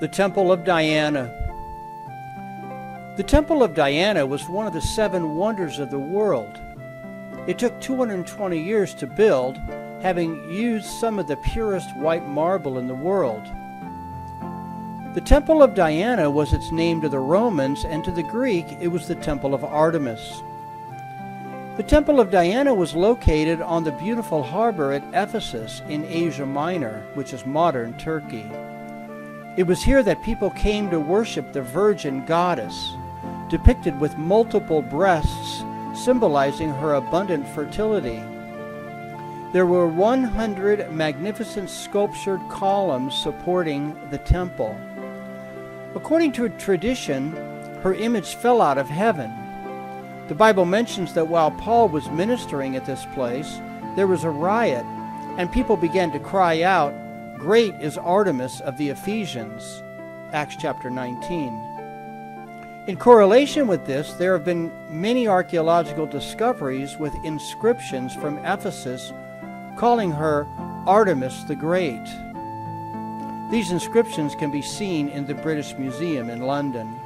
The Temple of Diana. The Temple of Diana was one of the 7 wonders of the world. It took 220 years to build, having used some of the purest white marble in the world. The Temple of Diana was its name to the Romans, and to the Greek it was the Temple of Artemis. The Temple of Diana was located on the beautiful harbor at Ephesus in Asia Minor, which is modern Turkey. It was here that people came to worship the Virgin Goddess, depicted with multiple breasts, symbolizing her abundant fertility. There were 100 magnificent sculptured columns supporting the temple. According to tradition, her image fell out of heaven. The Bible mentions that while Paul was ministering at this place, there was a riot, and people began to cry out, "Great is Artemis of the Ephesians," Acts chapter 19. In correlation with this, there have been many archaeological discoveries with inscriptions from Ephesus calling her Artemis the Great. These inscriptions can be seen in the British Museum in London.